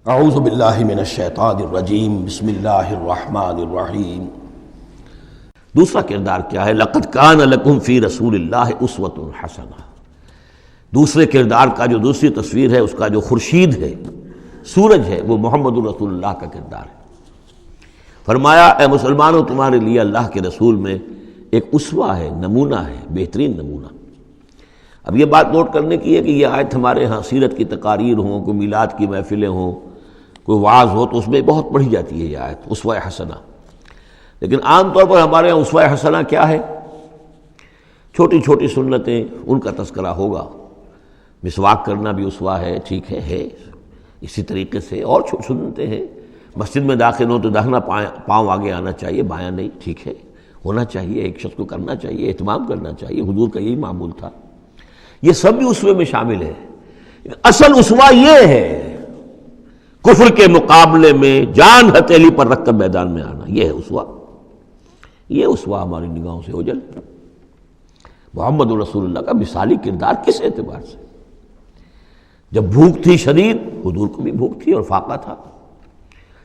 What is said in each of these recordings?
اعوذ باللہ من الشیطان الرجیم بسم اللہ الرحمن الرحیم۔ دوسرا کردار کیا ہے؟ لقد کان لکم فی رسول اللہ اسوۃ حسنہ۔ دوسرے کردار کا جو دوسری تصویر ہے، اس کا جو خورشید ہے، سورج ہے، وہ محمد الرسول اللہ کا کردار ہے۔ فرمایا اے مسلمانوں، تمہارے لیے اللہ کے رسول میں ایک اسوہ ہے، نمونہ ہے، بہترین نمونہ۔ اب یہ بات نوٹ کرنے کی ہے کہ یہ آیت ہمارے ہاں سیرت کی تقاریر ہوں، کوئی میلاد کی محفلیں ہوں، کوئی وعظ ہو، تو اس میں بہت پڑھی جاتی ہے یہ آیت اسوہ حسنہ۔ لیکن عام طور پر ہمارے ہاں اسوہ حسنہ کیا ہے؟ چھوٹی چھوٹی سنتیں، ان کا تذکرہ ہوگا۔ مسواک کرنا بھی اسوہ ہے، ٹھیک ہے۔ اسی طریقے سے اور سنتیں ہیں، مسجد میں داخل ہوں تو داہنا پاؤں آگے آنا چاہیے، بایاں نہیں، ٹھیک ہے، ہونا چاہیے، ایک شخص کو کرنا چاہیے، اہتمام کرنا چاہیے، حضور کا یہی معمول تھا۔ یہ سب بھی اسوے میں شامل ہے۔ اصل اسوہ یہ ہے کفر کے مقابلے میں جان ہتھیلی پر رکھ کر میدان میں آنا، یہ ہے اسوہ۔ یہ اسوہ ہماری نگاہوں سے اوجھل۔ محمد رسول اللہ کا مثالی کردار کس اعتبار سے؟ جب بھوک تھی شدید، حضور کو بھی بھوک تھی اور فاقہ تھا۔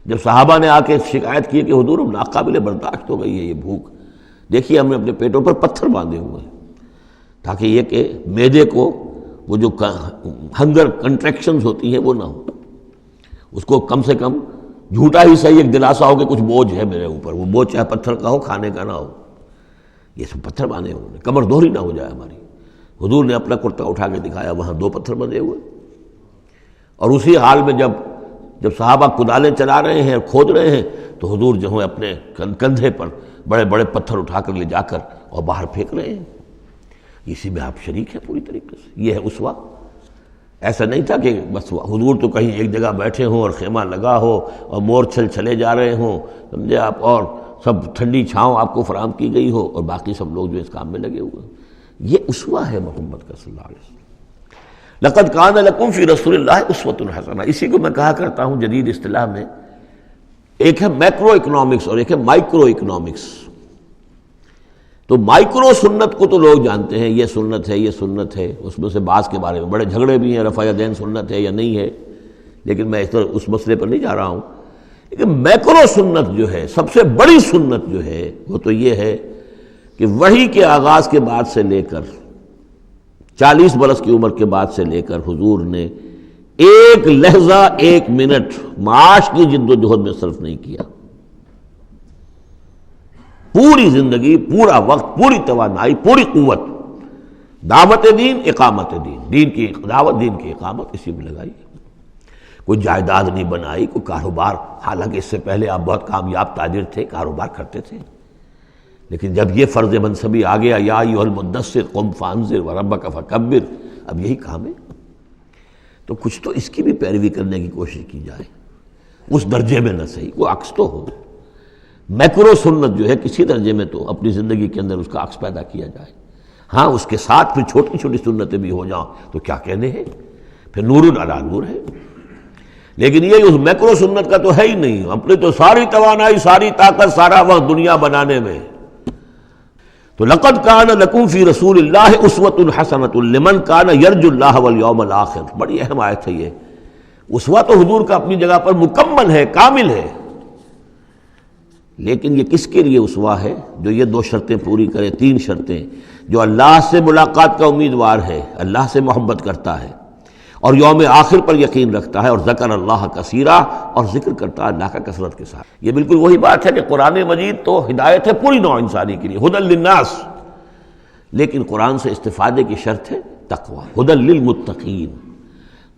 جب صحابہ نے آ کے شکایت کی کہ حضور ناقابل برداشت ہو گئی ہے یہ بھوک، دیکھیے ہم نے اپنے پیٹوں پر پتھر باندھے ہوئے ہیں تاکہ یہ کہ معدے کو وہ جو ہنگر کنٹریکشنز ہوتی ہیں وہ نہ ہو، اس کو کم سے کم جھوٹا ہی صحیح ایک دلاسا ہو کہ کچھ بوجھ ہے میرے اوپر، وہ بوجھ چاہے پتھر کا ہو، کھانے کا نہ ہو۔ یہ سب پتھر باندھے ہوئے، کمر دوہری نہ ہو جائے ہماری۔ حضور نے اپنا کرتا اٹھا کے دکھایا، وہاں 2 پتھر بندھے ہوئے، اور اسی حال میں جب صحابہ کدالیں چلا رہے ہیں اور کھود رہے ہیں تو حضور جو ہے اپنے کندھے پر بڑے بڑے پتھر اٹھا کر لے جا کر اور باہر پھینک رہے ہیں۔ اسی میں آپ شریک ہیں پوری طریقے سے۔ یہ ہے اسوہ۔ ایسا نہیں تھا کہ بس حضور تو کہیں ایک جگہ بیٹھے ہوں اور خیمہ لگا ہو اور مورچھل چلے جا رہے ہوں، سمجھے آپ، اور سب ٹھنڈی چھاؤں آپ کو فراہم کی گئی ہو اور باقی سب لوگ جو اس کام میں لگے ہوئے ہیں۔ یہ اسوہ ہے محمد کا صلی اللہ علیہ وسلم۔ لقد کان لکم فی رسول اللہ اسوۃ حسنہ۔ اسی کو میں کہا کرتا ہوں جدید اصطلاح میں، ایک ہے میکرو اکنامکس اور ایک ہے مائکرو اکنامکس۔ تو مائکرو سنت کو تو لوگ جانتے ہیں، یہ سنت ہے، یہ سنت ہے، اس میں سے بعض کے بارے میں بڑے جھگڑے بھی ہیں، رفع یدین سنت ہے یا نہیں ہے، لیکن میں اس مسئلے پر نہیں جا رہا ہوں۔ لیکن میکرو سنت جو ہے، سب سے بڑی سنت جو ہے، وہ تو یہ ہے کہ وحی کے آغاز کے بعد سے لے کر 40 برس کی عمر کے بعد سے لے کر حضور نے ایک لحظہ، ایک منٹ معاش کی جد و جہد میں صرف نہیں کیا۔ پوری زندگی، پورا وقت، پوری توانائی، پوری قوت دعوت دین، اقامت دین، دین کی دعوت، دین کی اقامت، اسی میں لگائی۔ کوئی جائیداد نہیں بنائی، کوئی کاروبار، حالانکہ اس سے پہلے آپ بہت کامیاب تاجر تھے، کاروبار کرتے تھے، لیکن جب یہ فرض منصبی آ گیا، یا ایھا المدثر قم فانذر وربک فکبر، اب یہی کام ہے، تو کچھ تو اس کی بھی پیروی کرنے کی کوشش کی جائے، اس درجے میں نہ صحیح، وہ عکس تو ہو۔ میکرو سنت جو ہے، کسی درجے میں تو اپنی زندگی کے اندر اس کا عکس پیدا کیا جائے۔ ہاں، اس کے ساتھ پھر چھوٹی چھوٹی سنتیں بھی ہو جاؤں تو کیا کہنے ہیں، پھر نور علی نور ہے۔ لیکن یہ اس میکرو سنت کا تو ہے ہی نہیں، اپنے تو ساری توانائی، ساری طاقت، سارا وقت دنیا بنانے میں۔ تو لقد کان لکم فی رسول اللہ اسوۃ حسنۃ لمن کان یرجو اللہ والیوم الآخر۔ بڑی اہم آیت ہے یہ۔ اسوہ تو حضور کا اپنی جگہ پر مکمل ہے، کامل ہے، لیکن یہ کس کے لیے اسوہ ہے؟ جو یہ 2 شرطیں پوری کرے، 3 شرطیں، جو اللہ سے ملاقات کا امیدوار ہے، اللہ سے محبت کرتا ہے اور یوم آخر پر یقین رکھتا ہے، اور ذکر اللہ کثیرا، اور ذکر کرتا ہے اللہ کا کثرت کے ساتھ۔ یہ بالکل وہی بات ہے کہ قرآن مجید تو ہدایت ہے پوری نوع انسانی کے لیے، ھدی للناس، لیکن قرآن سے استفادے کی شرط ہے تقوی، ھدی للمتقین۔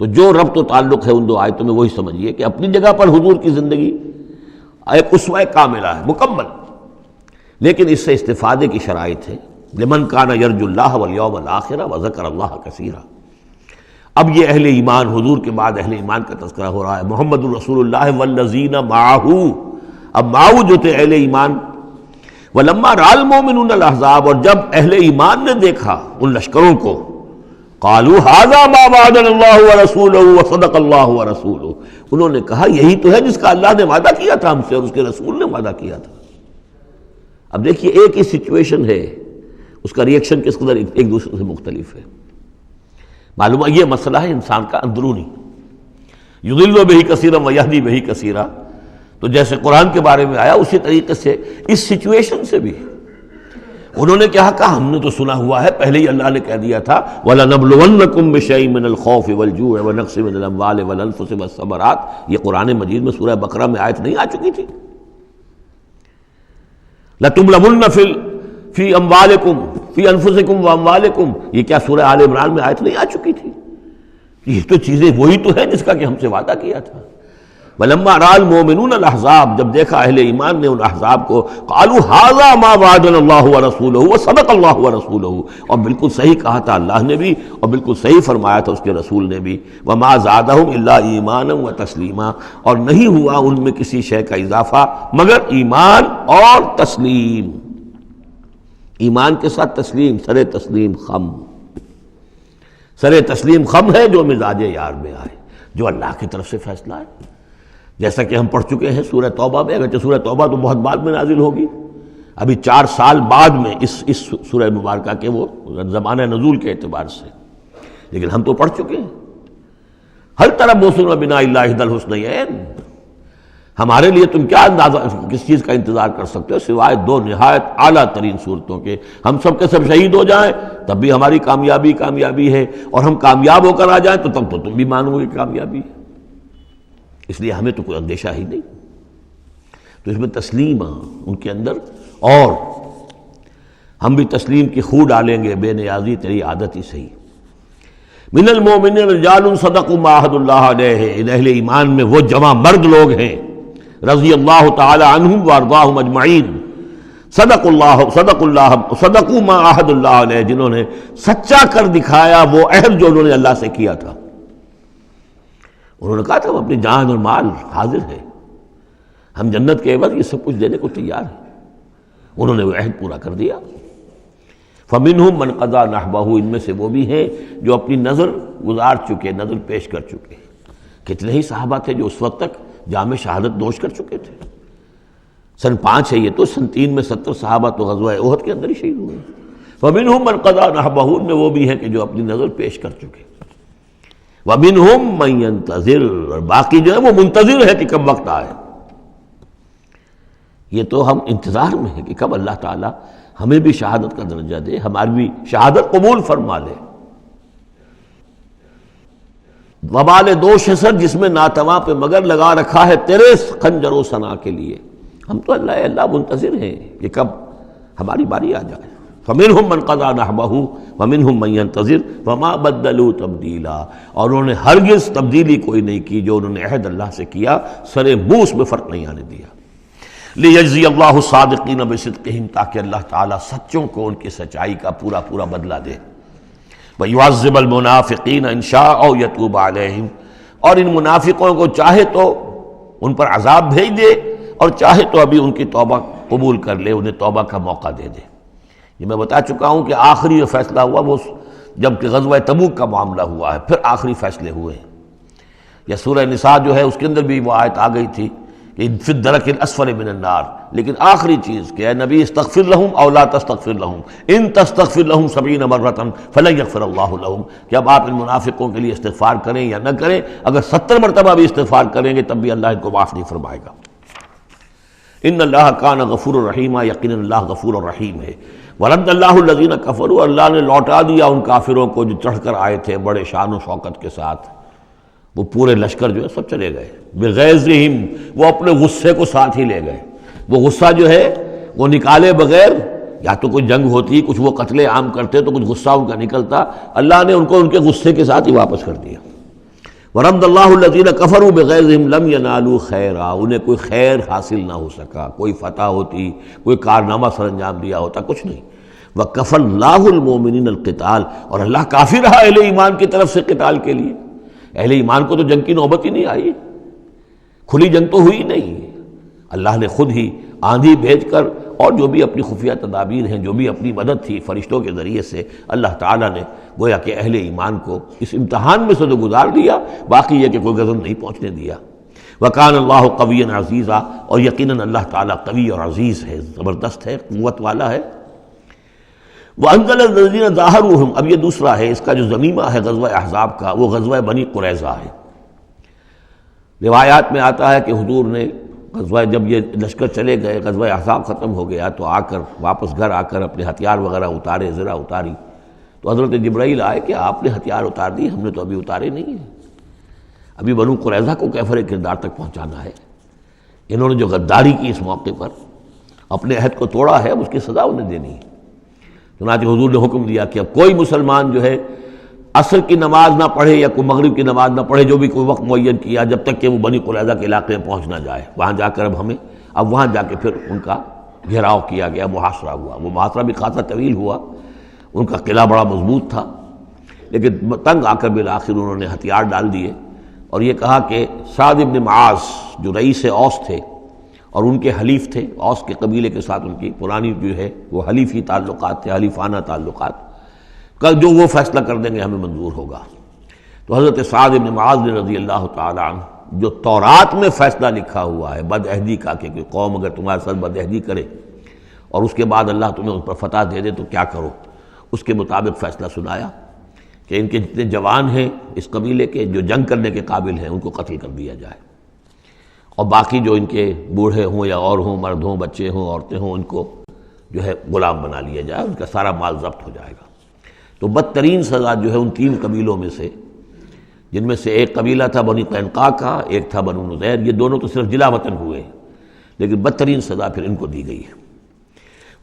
تو جو ربط و تعلق ہے ان 2 آیتوں میں، وہی سمجھیے کہ اپنی جگہ پر حضور کی زندگی ایک اسوہ کاملہ ہے، مکمل، لیکن اس سے استفادے کی شرائط ہے، لمن کان یرجو اللہ والیوم الآخر وذکر اللہ کثیرا۔ اب یہ اہل ایمان، حضور کے بعد اہل ایمان کا تذکرہ ہو رہا ہے، محمد الرسول اللہ والذین معہ۔ اب معہ جو تھے اہل ایمان، ولما رأى المؤمنون الاحزاب، اور جب اہل ایمان نے دیکھا ان لشکروں کو، قالوا ھذا ما وعدنا اللہ ورسولہ وصدق اللہ ورسولہ، انہوں نے کہا یہی تو ہے جس کا اللہ نے وعدہ کیا تھا ہم سے اور اس کے رسول نے وعدہ کیا تھا۔ اب دیکھیے ایک ہی سچویشن ہے، اس کا ریئیکشن کس قدر ایک دوسرے سے مختلف ہے۔ معلوم ہے یہ مسئلہ ہے انسان کا اندرونی۔ یضل بہ کثیرا ویہدی بہ کثیرا، تو جیسے قرآن کے بارے میں آیا اسی طریقے سے اس سچویشن سے بھی انہوں نے کیا کہا؟ ہم نے تو سنا ہوا ہے، پہلے ہی اللہ نے کہہ دیا تھا وَلَنَبْلُوَنَّكُمْ بِشَيْءٍ مِّنَ الْخَوْفِ وَالْجُوعِ وَنَقْصٍ مِّنَ الْأَمْوَالِ وَالْأَنفُسِ وَالثَّمَرَاتِ، یہ قرآن مجید میں سورہ بقرہ میں آیت نہیں آ چکی تھی؟ لَتُبْلَوُنَّ فِي أَمْوَالِكُمْ فِي أَنفُسِكُمْ وَأَمْوَالِكُمْ، یہ کیا سورہ آل عمران میں آیت نہیں آ چکی تھی؟ یہ تو چیزیں وہی تو ہیں جس کا کہ ہم سے وعدہ کیا تھا۔ وَلَمَّا رَأَى الْمُؤْمِنُونَ الْأَحْزَابَ، جب دیکھا اہل ایمان نے ان احزاب کو، قالوا هذا ما وعدنا اللہ ورسولہ وصدق اللہ ورسولہ، اور بالکل صحیح کہا تھا اللہ نے بھی اور بالکل صحیح فرمایا تھا اس کے رسول نے بھی، وما زادہم الا ایمانا وتسلیما، اور نہیں ہوا ان میں کسی شے کا اضافہ مگر ایمان اور تسلیم، ایمان کے ساتھ تسلیم، سر تسلیم خم، سر تسلیم خم ہے جو مزاج یار میں آئے، جو اللہ کی طرف سے فیصلہ ہے، جیسا کہ ہم پڑھ چکے ہیں سورہ توبہ میں، اگرچہ سورہ توبہ تو بہت بعد میں نازل ہوگی، ابھی 4 سال بعد میں اس سورہ مبارکہ کے وہ زمانہ نزول کے اعتبار سے، لیکن ہم تو پڑھ چکے ہیں ہل تربصون بنا الا احدی الحسنیین، ہمارے لیے تم کیا اندازہ کس چیز کا انتظار کر سکتے ہو سوائے 2 نہایت اعلیٰ ترین صورتوں کے، ہم سب کے سب شہید ہو جائیں تب بھی ہماری کامیابی ہے، اور ہم کامیاب ہو کر آ جائیں تو تب تو تم بھی مانو گے کامیابی ہے، اس لیے ہمیں تو کوئی اندیشہ ہی نہیں۔ تو اس میں تسلیم ان کے اندر، اور ہم بھی تسلیم کی خو ڈالیں گے، بے نیازی تیری عادت ہی صحیح۔ من المؤمنین رجال صدقوا ما عاہدوا اللہ علیہ، اہل ایمان میں وہ جمع مرد لوگ ہیں رضی اللہ تعالی عنہم وارضاہم اجمعین، صدقوا ما عاہدوا اللہ علیہ، جنہوں نے سچا کر دکھایا وہ عہد جو انہوں نے اللہ سے کیا تھا۔ انہوں نے کہا تھا وہ اپنی جان اور مال حاضر ہے، ہم جنت کے عوض یہ سب کچھ دینے کو تیار ہیں، انہوں نے وہ عہد پورا کر دیا۔ فَمِنْهُمْ مَنْ قَضَى نَحْبَهُ، ان میں سے وہ بھی ہیں جو اپنی نظر گزار چکے، نظر پیش کر چکے۔ کتنے ہی صحابہ تھے جو اس وقت تک جام شہادت نوش کر چکے تھے، سن 5 ہے یہ تو، سن 3 میں 70 صحابہ تو غزوہ احد کے اندر ہی شہید ہوئے۔ فَمِنْهُمْ مَنْ قَضَى نَحْبَهُ، ان میں وہ بھی ہیں کہ جو اپنی نظر پیش کر چکے۔ وَمِنْهُمْ مَنْ يَنْتَظِرُ، اور باقی جو ہے وہ منتظر ہے کہ کب وقت آئے۔ یہ تو ہم انتظار میں ہیں کہ کب اللہ تعالیٰ ہمیں بھی شہادت کا درجہ دے، ہماری بھی شہادت قبول فرما لے۔ وبال دوش ہے سر جس میں ناتواں پہ مگر لگا رکھا ہے تیرے خنجر و ثنا کے لیے، ہم تو اللہ منتظر ہیں کہ کب ہماری باری آ جائے۔ فَمِنْهُمْ مَنْ قَضَى نَحْبَهُ وَمِنْهُمْ مَنْ يَنْتَظِرُ وَمَا بَدَّلُوا تَبْدِيلًا، اور انہوں نے ہرگز تبدیلی کوئی نہیں کی جو انہوں نے عہد اللہ سے کیا، سر بوس میں فرق نہیں آنے دیا۔ لِيَجْزِيَ اللَّهُ الصَّادِقِينَ بِصِدْقِهِمْ، تاکہ اللہ تعالیٰ سچوں کو ان کی سچائی کا پورا بدلہ دے۔ وَيُعَذِّبَ الْمُنَافِقِينَ إِن شَاءَ أَوْ يَتُوبَ عَلَيْهِمْ، اور ان منافقوں کو چاہے تو ان پر عذاب بھیج دے، اور چاہے تو ابھی ان کی توبہ قبول کر لے، انہیں توبہ کا موقع دے دے۔ یہ میں بتا چکا ہوں کہ آخری جو فیصلہ ہوا وہ جب کہ غزوہ تبوک کا معاملہ ہوا ہے، پھر آخری فیصلے ہوئے ہیں۔ یا سورہ نساء جو ہے اس کے اندر بھی وہ آیت آ گئی تھی کہ فی الدرک الاسفل من النار، لیکن آخری چیز کہ اے نبی استغفر لہم او لا تستغفر لہم ان تستغفر لہم 70 مرۃ فلن یغفر اللہ لہم، کہ اب آپ ان منافقوں کے لیے استغفار کریں یا نہ کریں، اگر 70 مرتبہ بھی استغفار کریں گے تب بھی اللہ ان کو معاف نہیں فرمائے گا۔ ان اللہ کان غفور الرحیم، یقیناً اللہ غفور الرحیم ہے۔ ورد اللہ الذین کفروا، اللہ نے لوٹا دیا ان کافروں کو جو چڑھ کر آئے تھے بڑے شان و شوکت کے ساتھ، وہ پورے لشکر جو ہے سب چلے گئے، بغیظہم، وہ اپنے غصے کو ساتھ ہی لے گئے۔ وہ غصہ جو ہے وہ نکالے بغیر، یا تو کوئی جنگ ہوتی، کچھ وہ قتل عام کرتے تو کچھ غصہ ان کا نکلتا، اللہ نے ان کو ان کے غصے کے ساتھ ہی واپس کر دیا۔ ورد اللہ الذین کفروا بغیظہم لم ینالوا خیرا، انہیں کوئی خیر حاصل نہ ہو سکا، کوئی فتح ہوتی، کوئی کارنامہ سر انجام دیا ہوتا، کچھ نہیں۔ وکفى اللہ المؤمنین القتال، اور اللہ کافی رہا اہل ایمان کی طرف سے قتال کے لیے۔ اہل ایمان کو تو جنگ کی نوبت ہی نہیں آئی، کھلی جنگ تو ہوئی نہیں، اللہ نے خود ہی آندھی بھیج کر اور جو بھی اپنی خفیہ تدابیر ہیں، جو بھی اپنی مدد تھی فرشتوں کے ذریعے سے، اللہ تعالیٰ نے گویا کہ اہل ایمان کو اس امتحان میں سے تو گزار دیا، باقی یہ کہ کوئی غضب نہیں پہنچنے دیا۔ وَكَانَ اللَّهُ قَوِيًّا عَزِيزًا، اور یقیناً اللہ تعالیٰ قوی اور عزیز ہے، زبردست ہے، قوت والا ہے۔ وَأَنزَلَ الَّذِينَ ظَاهَرُوهُمْ، اب یہ دوسرا ہے، اس کا جو ضمیمہ ہے غزوہ احزاب کا، وہ غزوہ بنی قریظہ ہے۔ روایات میں آتا ہے کہ حضور نے غزوہ، جب یہ لشکر چلے گئے، غزوہ احزاب ختم ہو گیا، تو آ کر واپس گھر آ کر اپنے ہتھیار وغیرہ اتارے، زرہ اتاری، تو حضرت جبرائیل آئے کہ آپ نے ہتھیار اتار دی، ہم نے تو ابھی اتارے نہیں ہیں، ابھی بنو قریظہ کو کیفر کردار تک پہنچانا ہے، انہوں نے جو غداری کی اس موقع پر، اپنے عہد کو توڑا ہے، اس کی سزا انہیں دینی ہے۔ چنانچہ حضور نے حکم دیا کہ اب کوئی مسلمان جو ہے عصر کی نماز نہ پڑھے یا کوئی مغرب کی نماز نہ پڑھے، جو بھی کوئی وقت معین کیا، جب تک کہ وہ بنی قریظہ کے علاقے میں پہنچ نہ جائے۔ وہاں جا کر اب وہاں جا کے پھر ان کا گھیراؤ کیا گیا، محاصرہ ہوا۔ وہ محاصرہ بھی خاصا طویل ہوا، ان کا قلعہ بڑا مضبوط تھا، لیکن تنگ آ کر بالآخر انہوں نے ہتھیار ڈال دیے، اور یہ کہا کہ سعد بن معاذ جو رئیس اوس تھے اور ان کے حلیف تھے، اوس کے قبیلے کے ساتھ ان کی پرانی جو ہے وہ حلیفی تعلقات تھے، حلیفانہ تعلقات، کل جو وہ فیصلہ کر دیں گے ہمیں منظور ہوگا۔ تو حضرت سعد بن معاذ رضی اللہ تعالی عنہ، جو تورات میں فیصلہ لکھا ہوا ہے بد عہدی کا، کہ قوم اگر تمہارے ساتھ بد عہدی کرے اور اس کے بعد اللہ تمہیں ان پر فتح دے دے تو کیا کرو، اس کے مطابق فیصلہ سنایا کہ ان کے جتنے جوان ہیں اس قبیلے کے، جو جنگ کرنے کے قابل ہیں، ان کو قتل کر دیا جائے، اور باقی جو ان کے بوڑھے ہوں یا اور ہوں، مرد ہوں، بچے ہوں، عورتیں ہوں، ان کو جو ہے غلام بنا لیا جائے، ان کا سارا مال ضبط ہو جائے گا۔ تو بدترین سزا جو ہے ان تین قبیلوں میں سے، جن میں سے ایک قبیلہ تھا بنی قینقاع کا، ایک تھا بنو نذیر، یہ دونوں تو صرف جلا وطن ہوئے ہیں، لیکن بدترین سزا پھر ان کو دی گئی ہے۔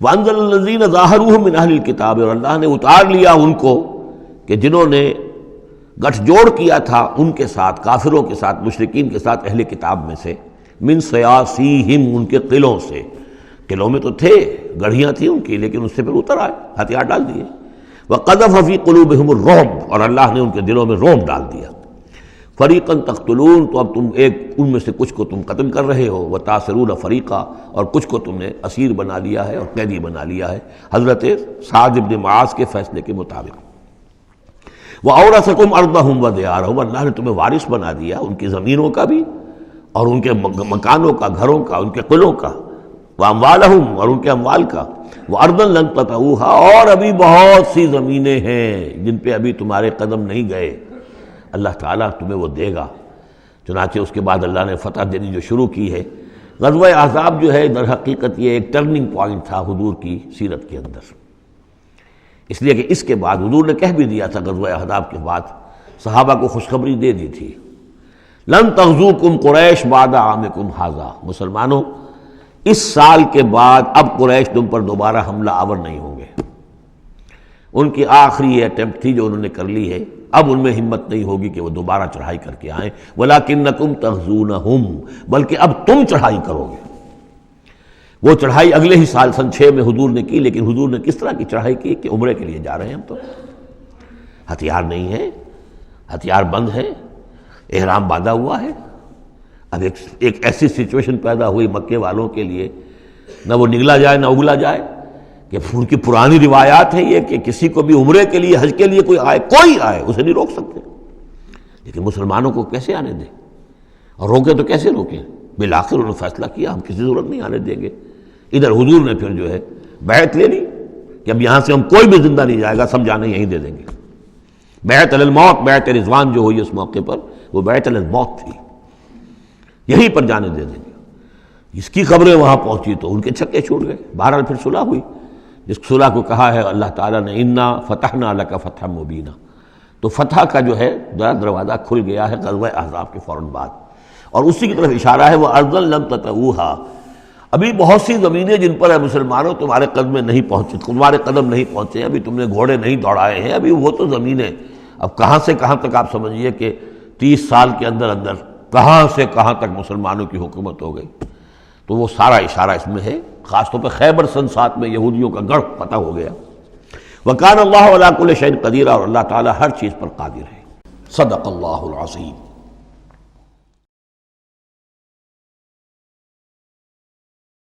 وَأَنزَلَ الَّذِينَ ظَاهَرُوهُم مِّنْ أَهْلِ الْكِتَابِ، اور اللہ نے اتار لیا ان کو کہ جنہوں نے گٹھ جوڑ کیا تھا ان کے ساتھ، کافروں کے ساتھ، مشرکین کے ساتھ، اہل کتاب میں سے، من سیاسیہم، ان کے قلعوں سے، قلعوں میں تو تھے، گڑھیاں تھیں ان کی، لیکن اس سے پھر اتر آئے، ہتھیار ڈال دیے۔ وَقَذَفَ فِي قُلُوبِهِمُ الرُّعْبَ، اور اللہ نے ان کے دلوں میں رعب ڈال دیا۔ فَرِيقًا تَقْتُلُونَ، تو اب تم ایک ان میں سے کچھ کو تم قتل کر رہے ہو، وَتَأْسِرُونَ فَرِيقًا، اور کچھ کو تم نے اسیر بنا لیا ہے اور قیدی بنا لیا ہے، حضرت سعد بن معاذ کے فیصلے کے مطابق۔ وَأَوْرَثَكُمْ أَرْضَهُمْ وَدِيَارَهُمْ، اللہ نے تمہیں وارث بنا دیا ان کی زمینوں کا بھی اور ان کے مکانوں کا، گھروں کا، ان کے قلعوں کا، وَأَمْوَالَهُمْ، اور ان کے اموال کا، وَأَرْضًا لَّن تَطَئُوهَا، اور ابھی بہت سی زمینیں ہیں جن پہ ابھی تمہارے قدم نہیں گئے، اللہ تعالیٰ تمہیں وہ دے گا۔ چنانچہ اس کے بعد اللہ نے فتح دینی جو شروع کی ہے۔ غزوہ احزاب جو ہے در حقیقت یہ ایک ٹرننگ پوائنٹ تھا حضور کی سیرت کے اندر، اس لیے کہ اس کے بعد حضور نے کہہ بھی دیا تھا، غزوہ احزاب کے بعد صحابہ کو خوشخبری دے دی تھی، لن تغزوکم قریش بعد عامکم ھذا، مسلمانوں اس سال کے بعد اب قریش تم پر دوبارہ حملہ آور نہیں ہوں گے۔ ان کی آخری یہ اٹیمپٹ تھی جو انہوں نے کر لی ہے، اب ان میں ہمت نہیں ہوگی کہ وہ دوبارہ چڑھائی کر کے آئیں، وَلَٰكِنَّكُمْ تَغْزُونَهُمْ، بلکہ اب تم چڑھائی کرو گے۔ وہ چڑھائی اگلے ہی سال سن 6 میں حضور نے کی، لیکن حضور نے کس طرح کی چڑھائی کی کہ عمرے کے لیے جا رہے ہیں ہم، تو ہتھیار نہیں ہے، ہتھیار بند ہے، احرام باندھا ہوا ہے۔ اب ایک ایسی سچویشن پیدا ہوئی مکے والوں کے لیے، نہ وہ نگلا جائے نہ اگلا جائے، کہ ان کی پرانی روایات ہیں یہ کہ کسی کو بھی عمرے کے لیے، حج کے لیے کوئی آئے اسے نہیں روک سکتے، لیکن مسلمانوں کو کیسے آنے دیں، اور روکے تو کیسے روکیں؟ بالآخر انہوں نے فیصلہ کیا ہم کسی ضرورت نہیں آنے دیں گے۔ ادھر حضور نے پھر جو ہے بیعت لے لی کہ اب یہاں سے ہم کوئی بھی زندہ نہیں جائے گا، سب جانے یہیں دے دیں گے۔ بیعت علی الموت، بیعت رضوان جو ہوئی اس موقع پر، وہ بیعت علی الموت تھی، یہیں پر جانے دے دیں گے۔ جس کی خبریں وہاں پہنچی تو ان کے چھکے چھوٹ گئے۔ بہرحال پھر صلح ہوئی، جس صلح کو کہا ہے اللہ تعالیٰ نے انا فتحنا لک فتحا مبینا، تو فتح کا جو ہے دروازہ کھل گیا ہے غزوہ احزاب کے فوراً بعد، اور اسی کی طرف اشارہ ہے وہ ارضا لم تطئوہا، ابھی بہت سی زمینیں جن پر مسلمانوں تمہارے قدم نہیں پہنچے، ابھی تم نے گھوڑے نہیں دوڑائے ہیں، ابھی وہ تو زمینیں اب کہاں سے کہاں تک آپ سمجھیے کہ 30 سال کے اندر کہاں سے کہاں تک مسلمانوں کی حکومت ہو گئی۔ تو وہ سارا اشارہ اس میں ہے، خاص طور پہ خیبر سن 7 میں یہودیوں کا گڑھ فتح ہو گیا۔ وَكَانَ اللَّهُ عَلَىٰ كُلِّ شَيْءٍ قَدِيرًا، اور اللہ تعالیٰ ہر چیز پر قادر ہے۔ صدق اللہ العظیم۔